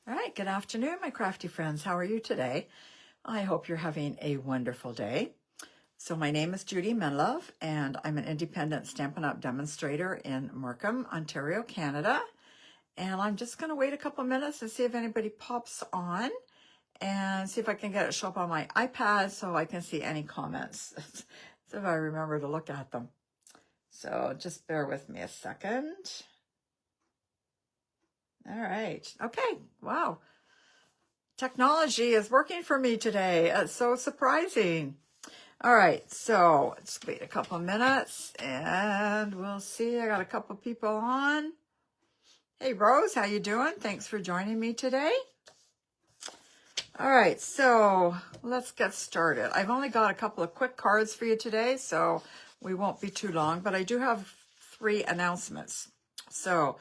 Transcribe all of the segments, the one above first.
All right, good afternoon, my crafty friends. How are you today? I hope you're having a wonderful day. So my name is Judy Menlove, and I'm an independent Stampin' Up! Demonstrator in Markham, Ontario, Canada. And I'm just going to wait a couple minutes to see if anybody pops on and see if I can get it show up on my iPad so I can see any comments, so if I remember to look at them. So just bear with me a second. All right. Okay. Wow. Technology is working for me today. It's so surprising. All right. So let's wait a couple minutes and we'll see. I got a couple people on. Hey, Rose, how you doing? Thanks for joining me today. All right. So let's get started. I've only got a couple of quick cards for you today, so we won't be too long, but I do have 3 announcements. So,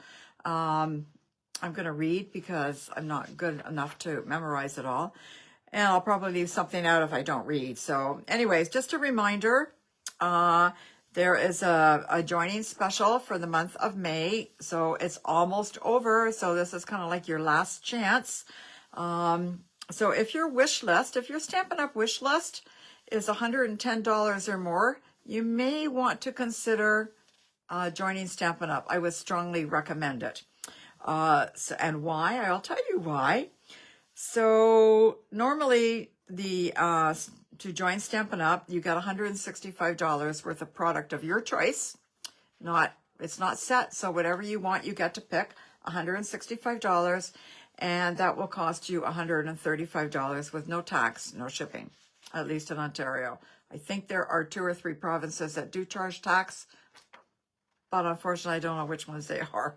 I'm going to read because I'm not good enough to memorize it all. And I'll probably leave something out if I don't read. So anyways, just a reminder, there is a joining special for the month of May. So it's almost over. So this is kind of like your last chance. So if your wish list, if your Stampin' Up! Wish list is $110 or more, you may want to consider joining Stampin' Up! I would strongly recommend it. And why? I'll tell you why. So normally to join Stampin' Up, you got $165 worth of product of your choice. It's not set, so whatever you want, you get to pick $165, and that will cost you $135 with no tax, no shipping, at least in Ontario. I think there are 2 or 3 provinces that do charge tax, but unfortunately, I don't know which ones they are.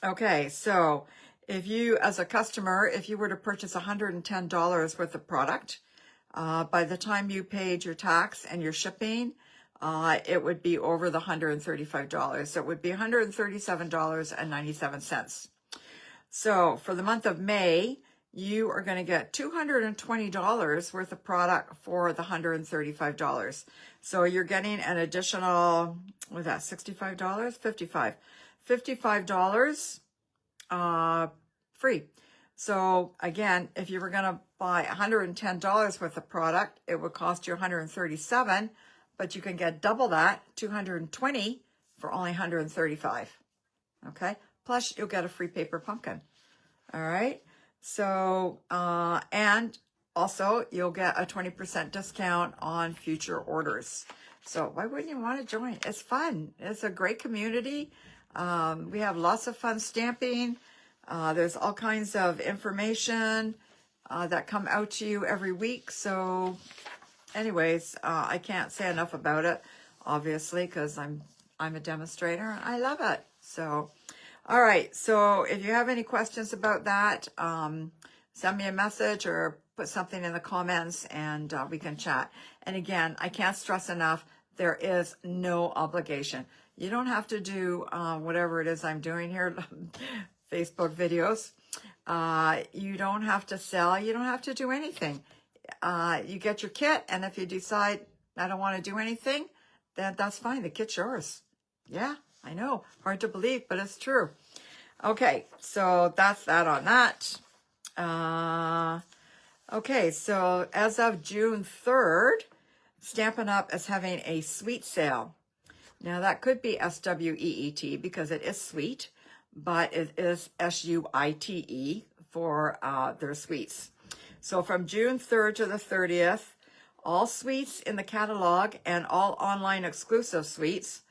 Okay, so if you, as a customer, if you were to purchase $110 worth of product, by the time you paid your tax and your shipping, it would be over the $135. So it would be $137.97. So for the month of May, you are going to get $220 worth of product for the $135. So you're getting an additional, was that $65? $55 free. So again, if you were going to buy $110 worth of product, it would cost you $137, but you can get double that, $220 for only $135. Okay. Plus you'll get a free paper pumpkin. All right. So, and also you'll get a 20% discount on future orders. So why wouldn't you want to join? It's fun. It's a great community. We have lots of fun stamping. There's all kinds of information that come out to you every week. So anyways, I can't say enough about it, obviously, because I'm a demonstrator. I love it. So, all right. So if you have any questions about that, send me a message or put something in the comments and we can chat. And again, I can't stress enough, there is no obligation. You don't have to do whatever it is I'm doing here, Facebook videos. You don't have to sell. You don't have to do anything. You get your kit, and if you decide, I don't want to do anything, then that's fine. The kit's yours. Yeah, I know. Hard to believe, but it's true. Okay, so that's that on that. Okay, so as of June 3rd, Stampin' Up! Is having a sweet sale. Now, that could be S-W-E-E-T because it is sweet, but it is S-U-I-T-E for their sweets. So from June 3rd to the 30th, all sweets in the catalog and all online exclusive sweets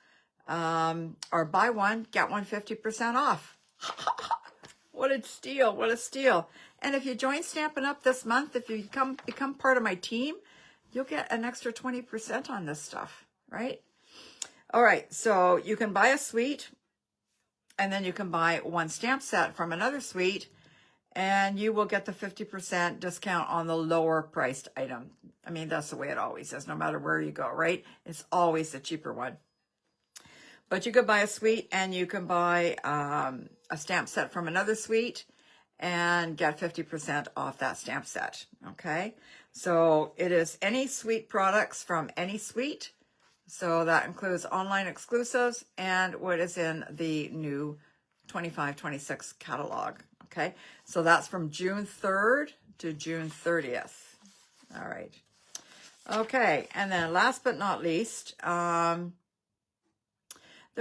are buy one, get one 50% off. What a steal, what a steal. And if you join Stampin' Up! This month, if you become part of my team, you'll get an extra 20% on this stuff, right? All right, so you can buy a suite, and then you can buy one stamp set from another suite, and you will get the 50% discount on the lower priced item. I mean, that's the way it always is, no matter where you go, right? It's always the cheaper one. But you could buy a suite, and you can buy a stamp set from another suite and get 50% off that stamp set, okay? So it is any suite products from any suite. So that includes online exclusives and what is in the new 25-26 catalog, Okay, so that's from June 3rd to June 30th. All right. Okay, and then last but not least, there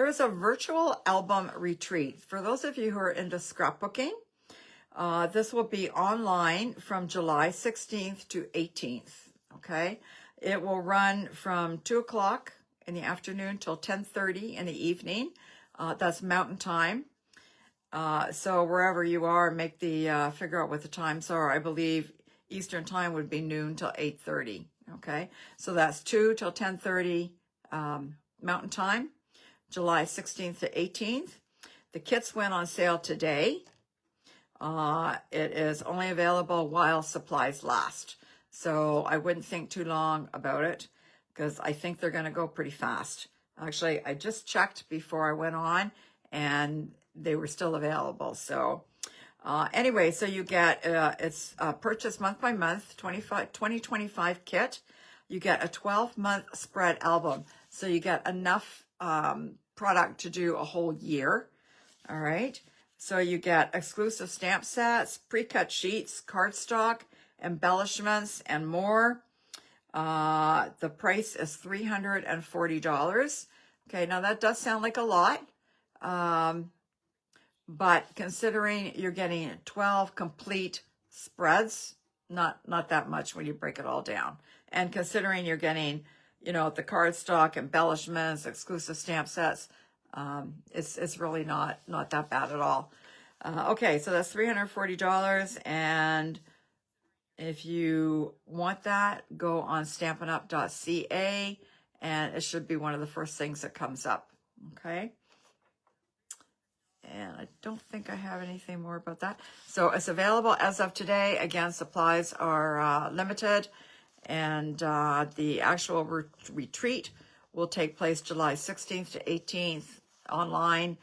is a virtual album retreat. For those of you who are into scrapbooking, this will be online from July 16th to 18th, okay? It will run from 2 o'clock in the afternoon till 10:30 in the evening. That's Mountain Time. So wherever you are, make the, figure out what the times are. I believe Eastern Time would be noon till 8:30, okay? So that's 2 till 10:30 Mountain Time, July 16th to 18th. The kits went on sale today. It is only available while supplies last. So I wouldn't think too long about it because I think they're going to go pretty fast. Actually, I just checked before I went on and they were still available. So anyway, so you get, it's purchase month by month, 2025 kit. You get a 12-month spread album. So you get enough product to do a whole year. All right. So you get exclusive stamp sets, pre-cut sheets, cardstock, embellishments, and more. The price is $340. Okay, now that does sound like a lot. But considering you're getting 12 complete spreads, not that much when you break it all down. And considering you're getting, you know, the cardstock, embellishments, exclusive stamp sets, it's really not that bad at all. Okay, so that's $340. And if you want that, go on stampinup.ca and it should be one of the first things that comes up. Okay. And I don't think I have anything more about that. So it's available as of today. Again, supplies are limited. And the actual retreat will take place July 16th to 18th online.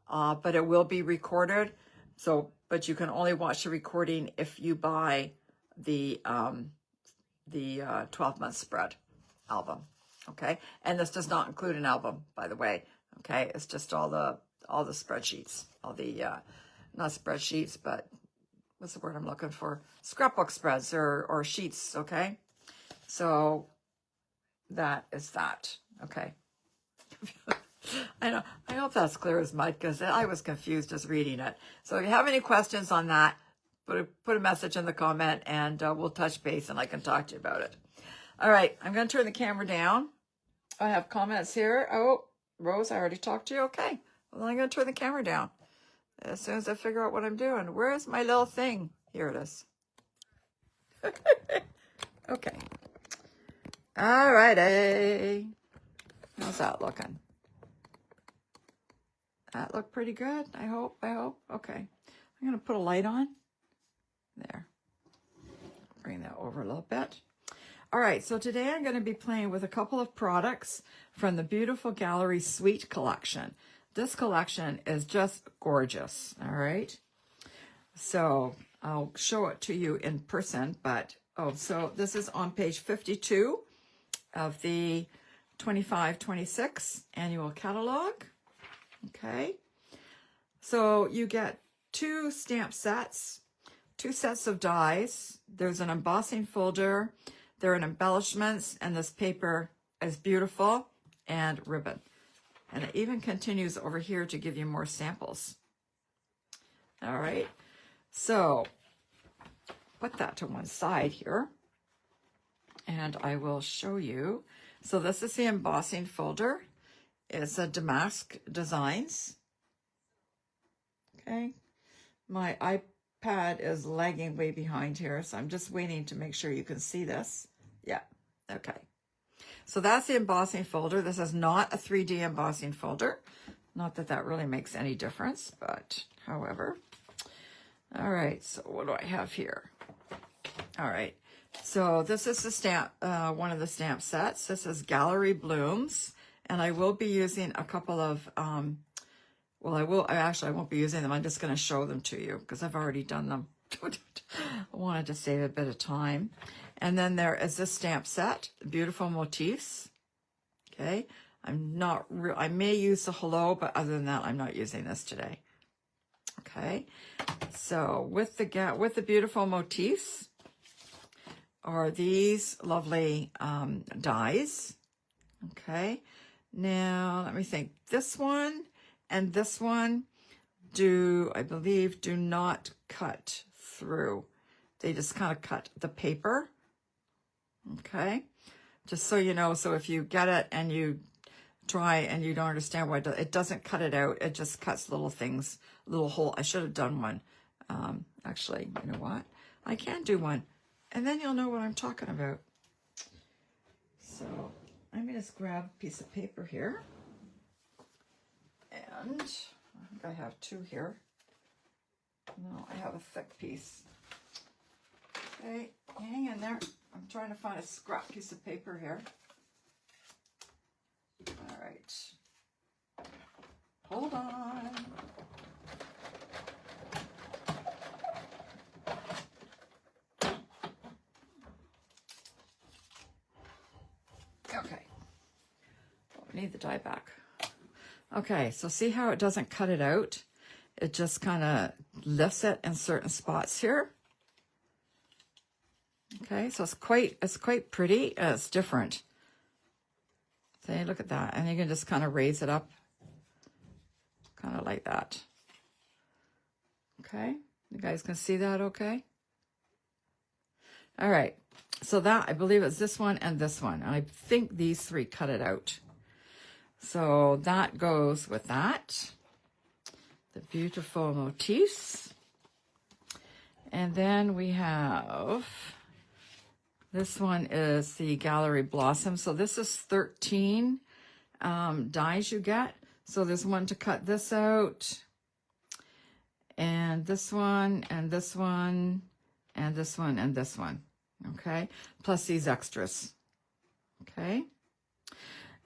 But it will be recorded. So, but you can only watch the recording if you buy the 12-month spread album. Okay. And this does not include an album, by the way. Okay. It's just all the spreadsheets, all the, not spreadsheets, but what's the word I'm looking for? Scrapbook spreads or sheets, okay? So that is that, okay? I know, I hope that's clear as mud because I was confused just reading it. So if you have any questions on that, put a message in the comment and we'll touch base and I can talk to you about it. All right, I'm going to turn the camera down. I have comments here. Oh, Rose, I already talked to you. Okay. Well, I'm going to turn the camera down as soon as I figure out what I'm doing. Where's my little thing? Here it is. Okay. All righty. How's that looking? That looked pretty good. I hope. Okay. I'm going to put a light on. There. Bring that over a little bit. All right. So today I'm going to be playing with a couple of products from the Beautiful Gallery Suite collection. This collection is just gorgeous, all right? So I'll show it to you in person, but, so this is on page 52 of the 25-26 annual catalog, okay? So you get 2 stamp sets, 2 sets of dies. There's an embossing folder, there are embellishments, and this paper is beautiful, and ribbon. And it even continues over here to give you more samples. All right. So put that to one side here. And I will show you. So this is the embossing folder. It's a Damask Designs. Okay. My iPad is lagging way behind here. So I'm just waiting to make sure you can see this. Yeah. Okay. So that's the embossing folder. This is not a 3D embossing folder. Not that that really makes any difference, but however. All right, so what do I have here? All right, so this is the stamp, one of the stamp sets. This is Gallery Blooms, and I will be using a couple of, well, I won't be using them. I'm just going to show them to you because I've already done them. I wanted to save a bit of time. And then there is this stamp set, Beautiful Motifs. Okay, I may use the Hello, but other than that, I'm not using this today. Okay, So with the beautiful motifs are these lovely dies. Okay. Now let me think. This one and this one I believe, do not cut through. They just kind of cut the paper. Okay. Just so you know, so if you get it and you try and you don't understand why it doesn't cut it out, it just cuts little things, little hole. I should have done one. Actually, you know what? I can do one, and then you'll know what I'm talking about. So let me just grab a piece of paper here, and I think I have two here. No, I have a thick piece. Okay, hang in there. I'm trying to find a scrap piece of paper here. All right. Hold on. Okay. We need the die back. Okay, so see how it doesn't cut it out? It just kind of lifts it in certain spots here. Okay, so it's quite pretty. It's different. See, look at that. And you can just kind of raise it up. Kind of like that. Okay, you guys can see that okay? All right, so that, I believe it's this one and this one. I think these three cut it out. So that goes with that. The beautiful motifs. And then we have, this one is the Gallery Blossom. So this is 13 dies you get. So there's one to cut this out, and this one, and this one, and this one, and this one. Okay, plus these extras. Okay,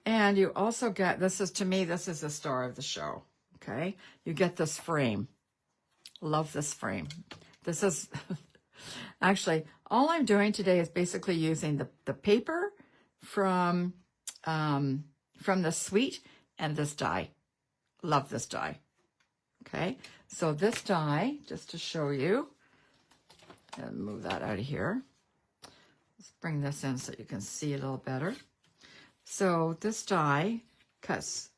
and you also get, this is, to me, this is the star of the show. Okay, you get this frame. Love this frame. This is actually, all I'm doing today is basically using the paper from the suite and this die. Love this die. Okay, so this die, just to show you, and move that out of here. Let's bring this in so you can see a little better. So this die cuts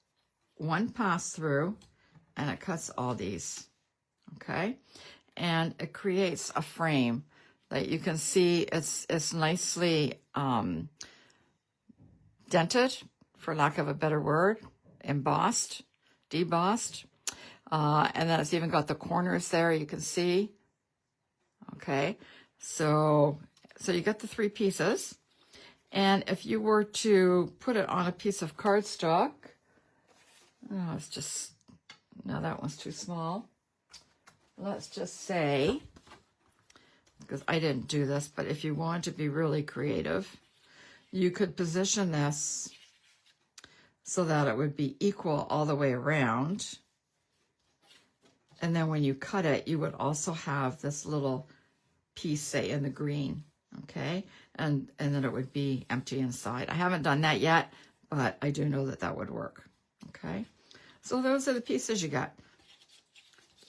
one pass through, and it cuts all these. Okay, and it creates a frame that you can see. It's nicely dented, for lack of a better word, embossed, debossed, and then it's even got the corners there, you can see. Okay, so you get the three pieces, and if you were to put it on a piece of cardstock, oh, it's just, no, that one's too small. Let's just say, because I didn't do this, but if you want to be really creative, you could position this so that it would be equal all the way around. And then when you cut it, you would also have this little piece, say, in the green, okay? And then it would be empty inside. I haven't done that yet, but I do know that that would work, okay? So those are the pieces you got.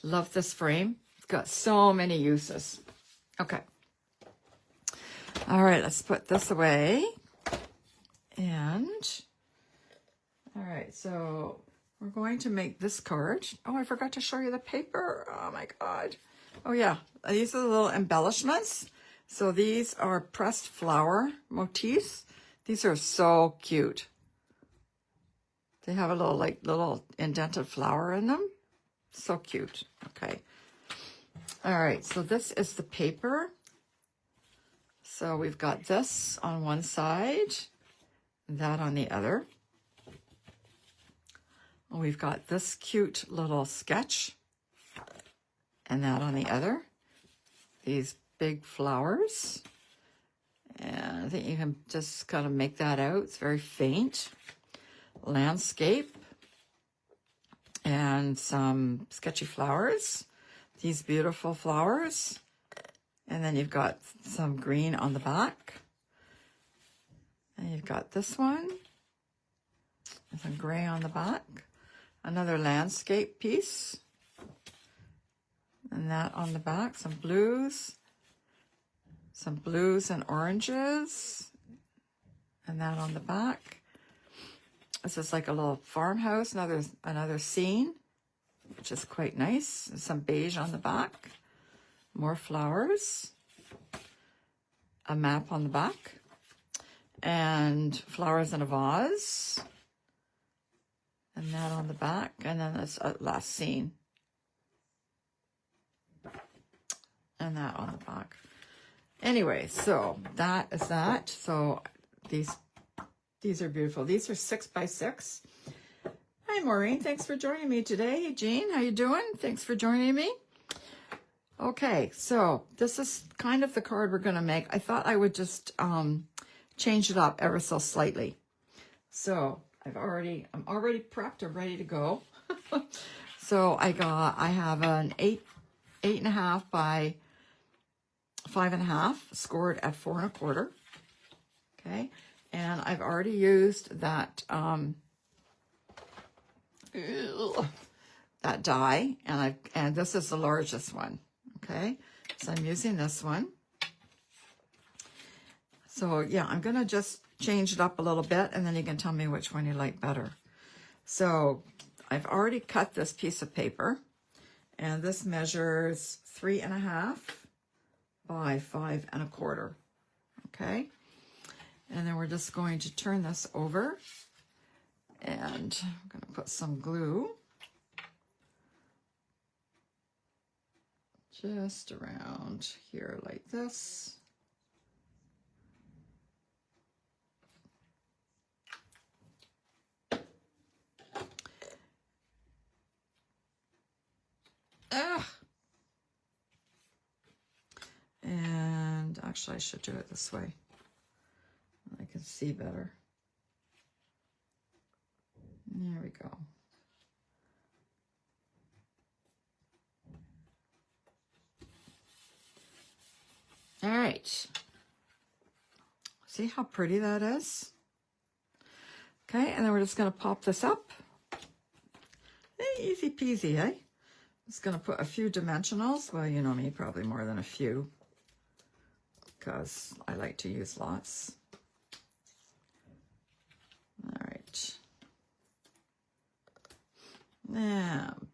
Love this frame. It's got so many uses. Okay. All right, let's put this away. And, all right, so we're going to make this card. Oh, I forgot to show you the paper. Oh, my God. Oh, yeah. These are the little embellishments. So these are pressed flower motifs. These are so cute. They have a little indented flower in them. So cute. Okay. All right, so this is the paper. So we've got this on one side, that on the other. We've got this cute little sketch, and that on the other. These big flowers. And I think you can just kind of make that out. It's very faint. Landscape. And some sketchy flowers. These beautiful flowers. And then you've got some green on the back. And you've got this one. And some gray on the back. Another landscape piece. And that on the back, some blues and oranges, and that on the back. This is like a little farmhouse, another scene, which is quite nice. Some beige on the back, more flowers, a map on the back, and flowers in a vase, and that on the back, and then this last scene, and that on the back. Anyway, so that is that. So these are beautiful. These are 6x6. Hi, Maureen. Thanks for joining me today. Jean, how you doing? Thanks for joining me. Okay, so this is kind of the card we're going to make. I thought I would just change it up ever so slightly. So I'm already prepped. I'm ready to go. So I have an 8.5 by 5.5, scored at 4 1/4. Okay, and I've already used that that die, and this is the largest one. Okay, so I'm using this one. So yeah, I'm gonna just change it up a little bit, and then you can tell me which one you like better. So I've already cut this piece of paper, and this measures 3.5 by 5 1/4. Okay, and then we're just going to turn this over, and I'm going to put some glue just around here like this. And actually I should do it this way. I can see better. There we go. All right. See how pretty that is? Okay, and then we're just going to pop this up. Hey, easy peasy, eh? Just going to put a few dimensionals. Well, you know me, probably more than a few, because I like to use lots. All right. And,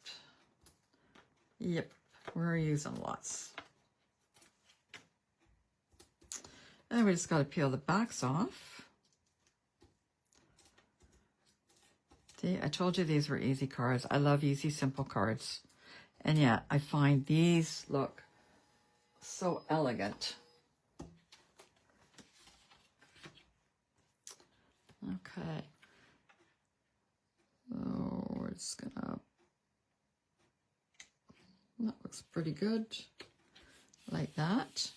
yep, we're using lots. And then we just got to peel the backs off. See, I told you these were easy cards. I love easy, simple cards. And yet, I find these look so elegant. Okay. So we're just gonna, that looks pretty good, like that.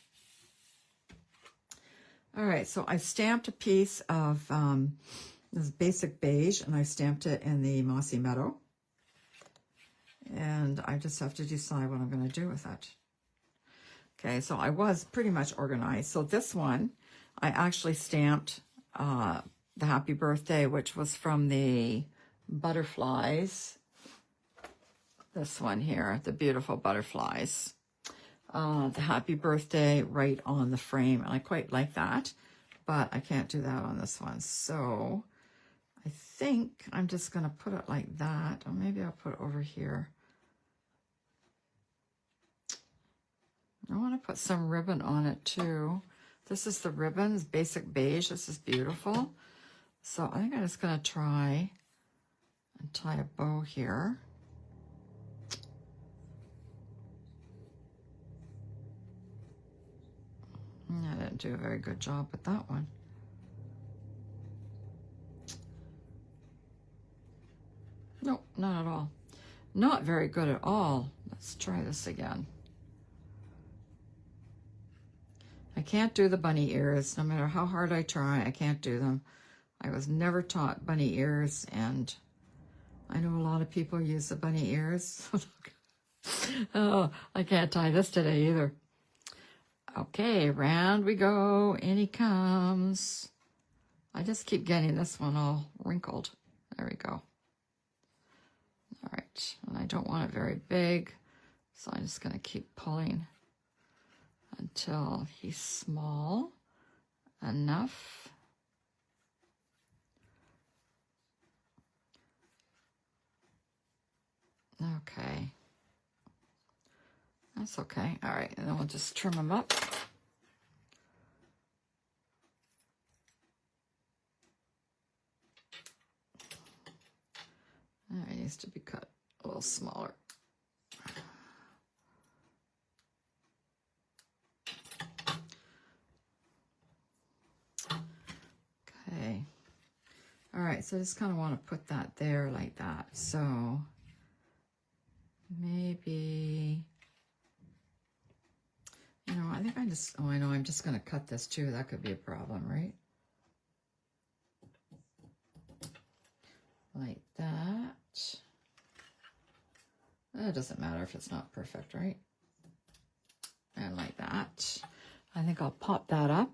All right, so I stamped a piece of this basic beige, and I stamped it in the Mossy Meadow. And I just have to decide what I'm going to do with it. Okay, so I was pretty much organized. So this one, I actually stamped the Happy Birthday, which was from the butterflies. This one here, the beautiful butterflies. The Happy Birthday right on the frame, and I quite like that, but I can't do that on this one. So I think I'm just going to put it like that, or maybe I'll put it over here. I want to put some ribbon on it too. This is the ribbons, basic beige. This is beautiful. So I think I'm just going to try and tie a bow here. I didn't do a very good job with that one. Nope, not at all. Not very good at all. Let's try this again. I can't do the bunny ears. No matter how hard I try, I can't do them. I was never taught bunny ears, and I know a lot of people use the bunny ears. Oh, I can't tie this today either. Okay, round we go. In he comes. I just keep getting this one all wrinkled. There we go. All right, and I don't want it very big, So I'm just going to keep pulling until he's small enough. Okay. That's okay. All right, and then we'll just trim him up. It needs to be cut a little smaller. Okay. All right, so I just kind of want to put that there like that. So maybe, you know, I think I know I'm just going to cut this too. That could be a problem, right? Like that. It doesn't matter if it's not perfect, right? And like that. I think I'll pop that up.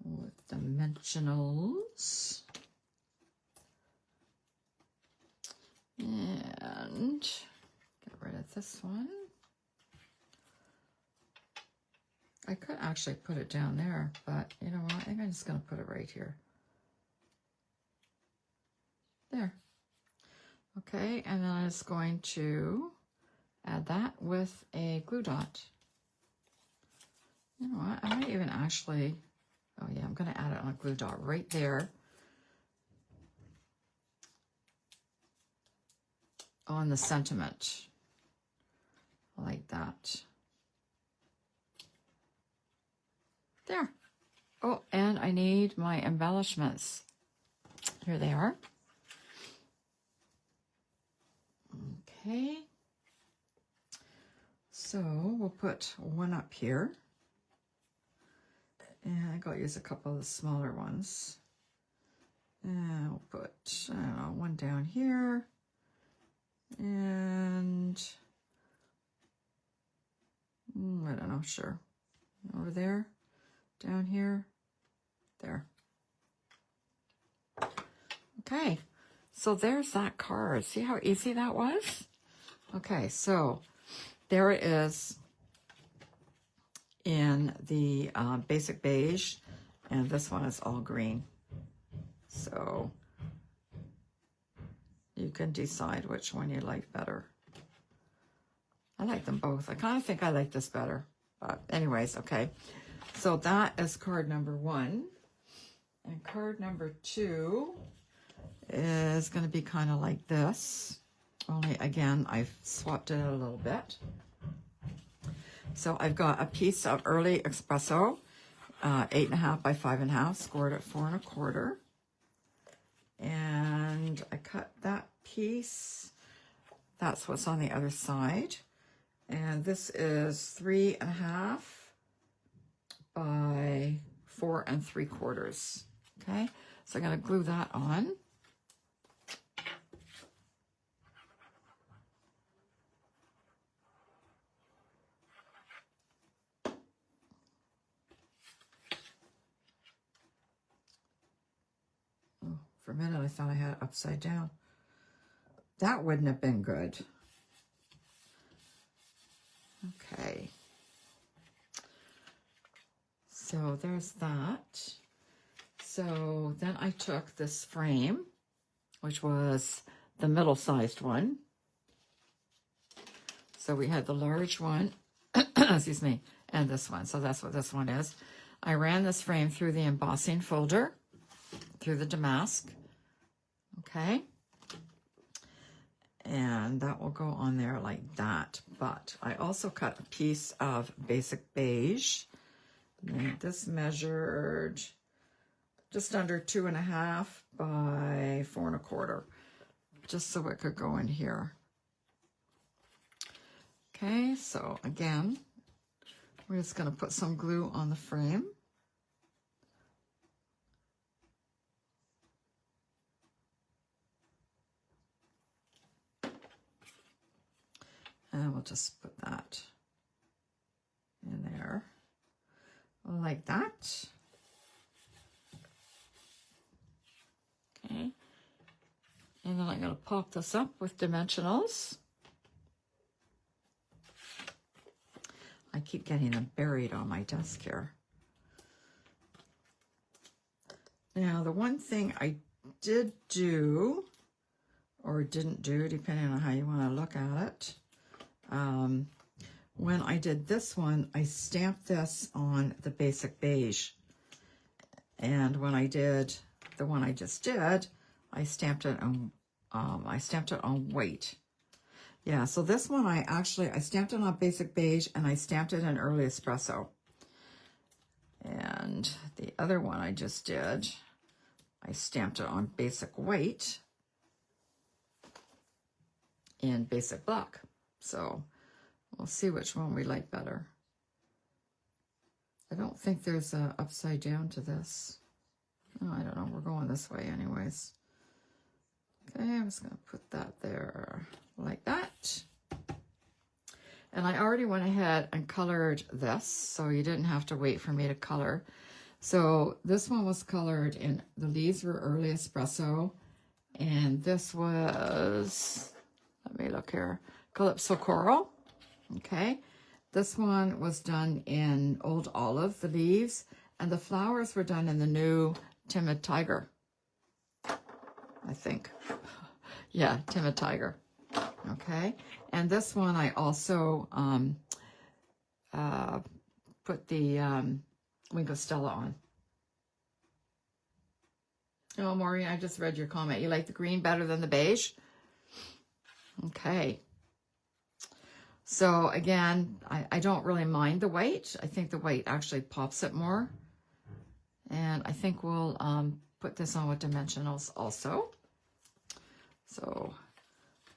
With dimensionals. And get rid of this one. I could actually put it down there, but you know what? I think I'm just going to put it right here. There. Okay, and then I'm just going to add that with a glue dot. You know what? I might even actually, oh yeah, I'm going to add it on a glue dot right there. On the sentiment. Like that. There. Oh, and I need my embellishments. Here they are. Okay. So we'll put one up here. And I gotta use a couple of the smaller ones. And I'll put, I don't know, one down here. And I don't know, sure. Over there. Down here, there. Okay, so there's that card. See how easy that was? Okay, so there it is in the basic beige, and this one is all green. So you can decide which one you like better. I like them both. I kind of think I like this better, but anyways, okay. So that is card number 1. And card number 2 is going to be kind of like this. Only, again, I've swapped it out a little bit. So I've got a piece of early espresso, 8.5 by 5.5, scored at 4 1/4. And I cut that piece. That's what's on the other side. And this is 3.5 by 4 3/4. Okay, so I'm going to glue that on. Oh, for a minute I thought I had it upside down. That wouldn't have been good. Okay. So there's that. So then I took this frame, which was the middle-sized one. So we had the large one, excuse me, and this one. So that's what this one is. I ran this frame through the embossing folder, through the damask. Okay. And that will go on there like that. But I also cut a piece of basic beige. And this measured just under 2.5 by 4 1/4, just so it could go in here. Okay, so again, we're just going to put some glue on the frame. And we'll just put that in there like that. And then I'm going to pop this up with dimensionals. I keep getting them buried on my desk here. Now, the one thing I did do, or didn't do, depending on how you want to look at it, when I did this one, I stamped this on the basic beige. And when I did the one I just did, I stamped it on white. Yeah, so this one I stamped it on basic beige and I stamped it in early espresso. And the other one I just did, I stamped it on basic white and basic black. So we'll see which one we like better. I don't think there's a upside down to this. Oh, I don't know. We're going this way anyways. Okay, I'm just going to put that there like that. And I already went ahead and colored this, so you didn't have to wait for me to color. So this one was colored in, the leaves were early espresso, and this was, let me look here, Calypso Coral. Okay, this one was done in Old Olive, the leaves, and the flowers were done in the new Timid Tiger, I think. Yeah, Timid Tiger. Okay, and this one I also put the Wink Stella on. Oh, Maureen, I just read your comment. You like the green better than the beige? Okay. So again, I don't really mind the white. I think the white actually pops it more. And I think we'll put this on with dimensionals also. So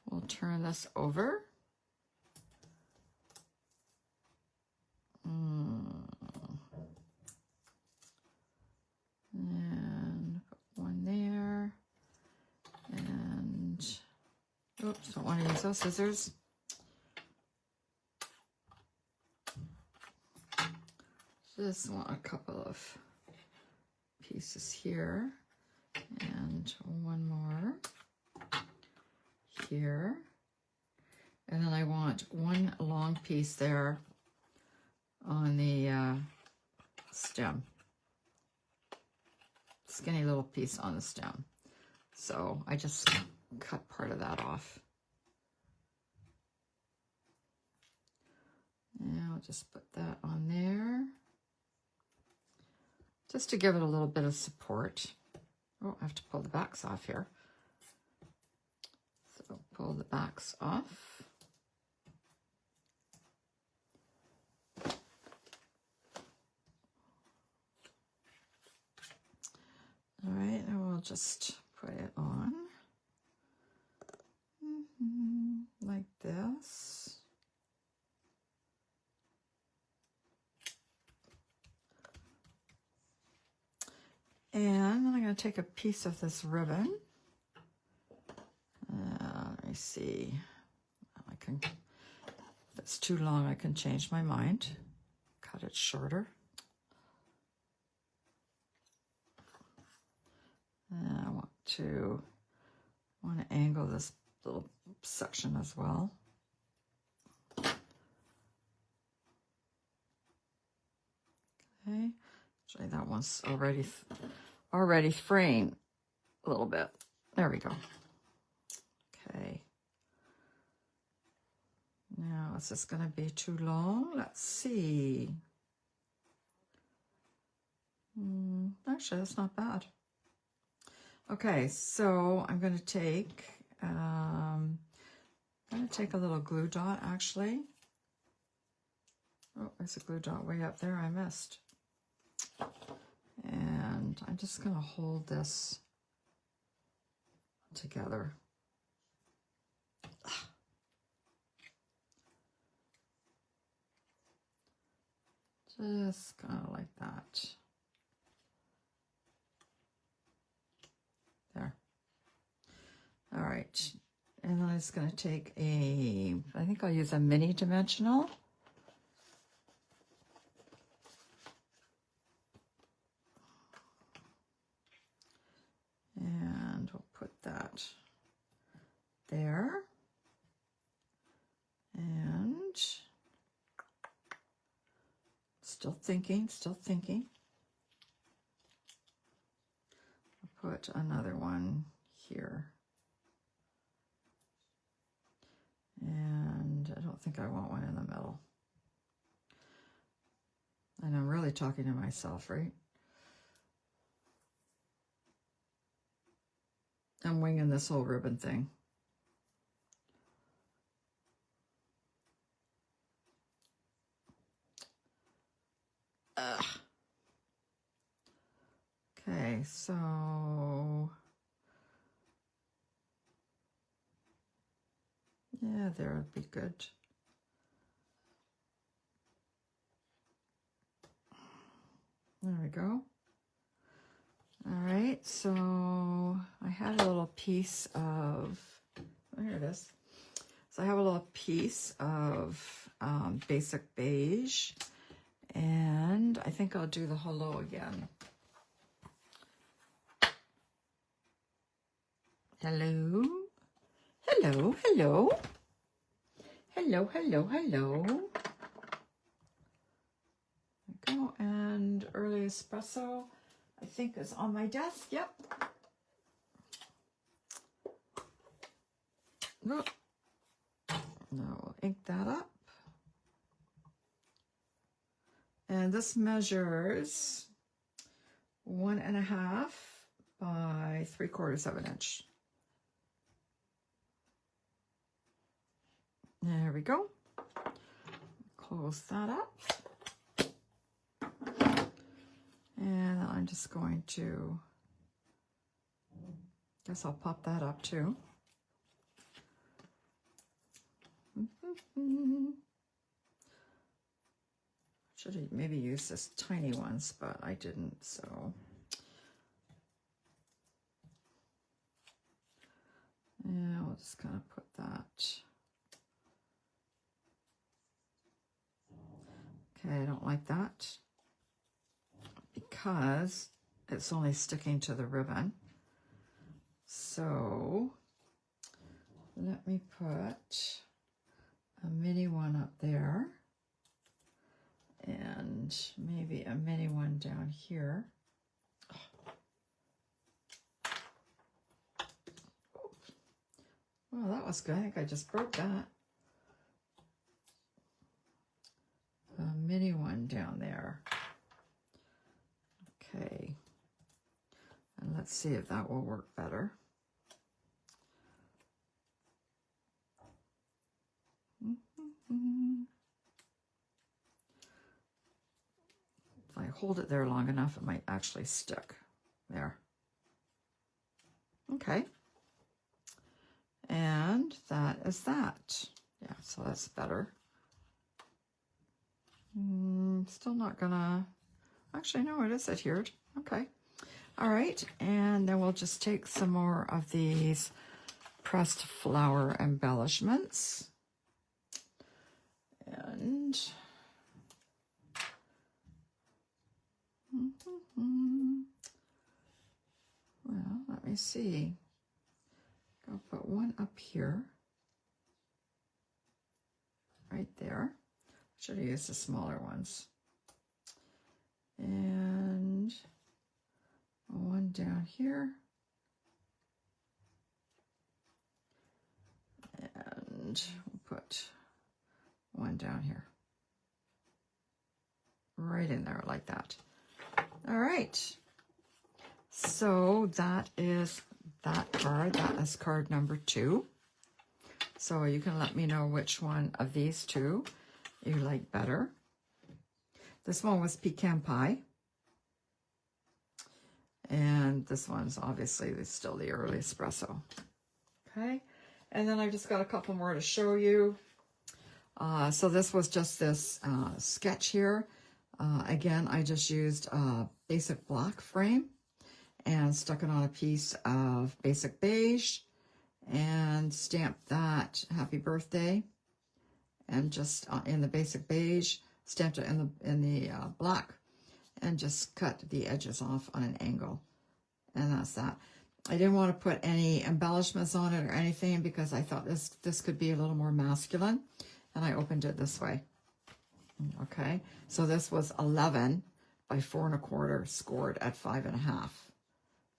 we'll turn this over. And put one there. And, oops, don't want to use those scissors. Just want a couple of pieces here. And one more here. And then I want one long piece there on the stem. Skinny little piece on the stem. So I just cut part of that off. Now I'll just put that on there. Just to give it a little bit of support. Oh, I have to pull the backs off here. So pull the backs off. All right, and we'll just put it on like this. And I'm going to take a piece of this ribbon. Let me see. I can, if it's too long, I can change my mind. Cut it shorter. And I want to angle this little section as well. Okay, actually that one's already fraying a little bit. There we go. Okay. Now, is this going to be too long? Let's see. Actually, that's not bad. Okay, so I'm going to take a little glue dot, actually. Oh, there's a glue dot way up there I missed. And I'm just going to hold this together. Just kind of like that. There. All right. And then I'm just going to take I think I'll use a mini dimensional. And we'll put that there. And still thinking, still thinking. I'll put another one here. And I don't think I want one in the middle. And I'm really talking to myself, right? I'm winging this whole ribbon thing. Ugh. Okay, so yeah, there would be good. There we go. All right, so I had a little piece of, oh, here it is. So I have a little piece of basic beige, and I think I'll do the hello again. Hello, hello, hello, hello, hello, hello. There we go, and early espresso, I think is on my desk. Yep. Oh. Now we'll ink that up. And this measures 1.5 by 3/4 of an inch. There we go. Close that up. And I'm just going to, guess I'll pop that up too. Should have maybe used this tiny ones, but I didn't, so. Yeah, we'll just kind of put that. Okay, I don't like that because it's only sticking to the ribbon. So let me put a mini one up there and maybe a mini one down here. Oh, that was good. I think I just broke that. A mini one down there. Okay. And let's see if that will work better. If I hold it there long enough, it might actually stick. There. Okay. And that is that. Yeah, so that's better. Still not gonna, actually, no, it is adhered. Okay. All right, and then we'll just take some more of these pressed flower embellishments. And well, let me see. I'll put one up here, right there. Should have used the smaller ones. And one down here. And we'll put one down here. Right in there like that. All right. So that is that card. That is card number 2. So you can let me know which one of these two you like better. This one was pecan pie. And this one's obviously still the early espresso. Okay. And then I just got a couple more to show you. So this was just this sketch here. Again, I just used a basic black frame and stuck it on a piece of basic beige and stamped that happy birthday, and just in the basic beige, stamped it in the black, and just cut the edges off on an angle. And that's that. I didn't want to put any embellishments on it or anything because I thought this could be a little more masculine, and I opened it this way. Okay, so this was 11 by 4 1/4, scored at 5.5.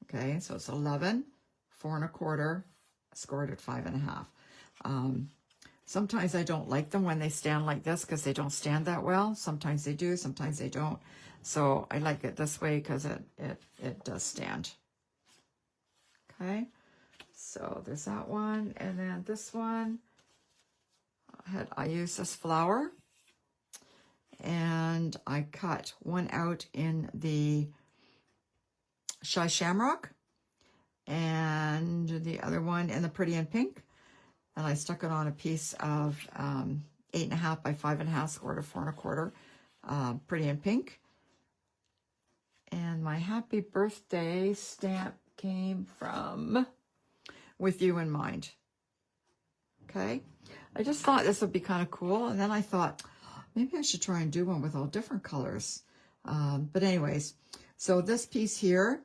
Okay, so it's 11, 4 1/4, scored at 5.5. Sometimes I don't like them when they stand like this because they don't stand that well. Sometimes they do, sometimes they don't. So I like it this way because it does stand. Okay, so there's that one. And then this one, I used this flower. And I cut one out in the Shy Shamrock and the other one in the Pretty in Pink. And I stuck it on a piece of 8.5 by 5.5, scored at 4 1/4, Pretty in Pink. And my happy birthday stamp came from With You in Mind. Okay, I just thought this would be kind of cool. And then I thought, maybe I should try and do one with all different colors. But anyways, so this piece here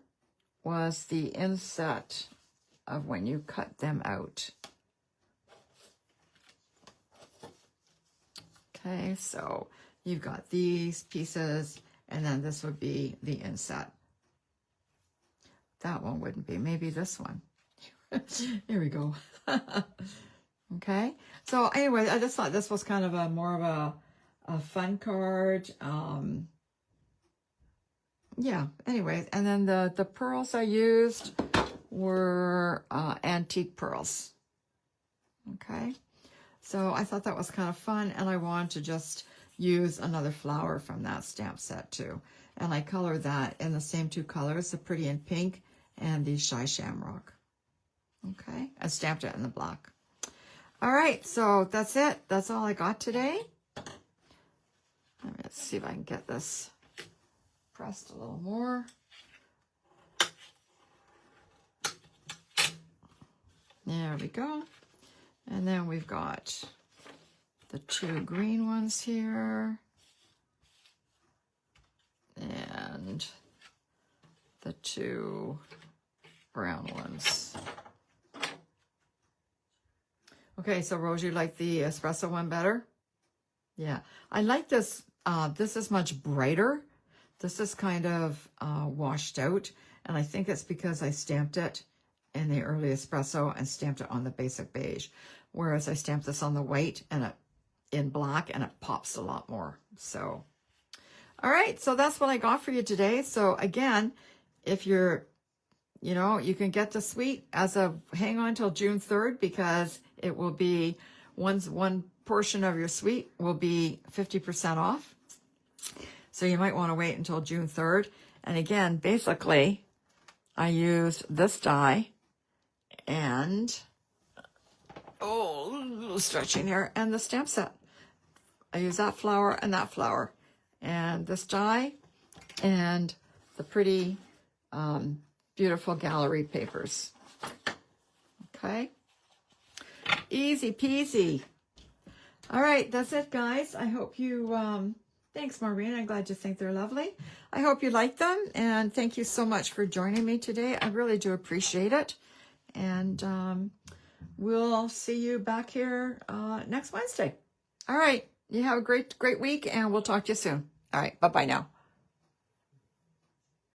was the inset of when you cut them out. Okay, so you've got these pieces, and then this would be the inset. That one wouldn't be, maybe this one. Here we go. Okay, so anyway, I just thought this was kind of more of a fun card. Yeah, anyways, and then the pearls I used were antique pearls. Okay, so I thought that was kind of fun, and I wanted to just use another flower from that stamp set too. And I colored that in the same two colors, the Pretty in Pink and the Shy Shamrock. Okay, I stamped it in the black. All right, so that's it. That's all I got today. Let's see if I can get this pressed a little more. There we go. And then we've got the two green ones here. And the two brown ones. Okay, so Rose, you like the espresso one better? Yeah, I like this. This is much brighter. This is kind of washed out, and I think it's because I stamped it in the early espresso and stamped it on the basic beige, whereas I stamped this on the white and it in black, and it pops a lot more. So, all right, so that's what I got for you today. So again, if you're, you can get the suite as of, hang on till June 3rd, because it will be one portion of your suite will be 50% off. So you might want to wait until June 3rd. And again, basically, I used this die and, a little stretching here, and the stamp set. I used that flower and that flower, and this die, and the pretty, beautiful gallery papers. Okay. Easy peasy. All right, that's it, guys. I hope you, thanks, Maureen. I'm glad you think they're lovely. I hope you like them, and thank you so much for joining me today. I really do appreciate it. And we'll see you back here next Wednesday. All right, you have a great week, and we'll talk to you soon. All right, bye-bye now.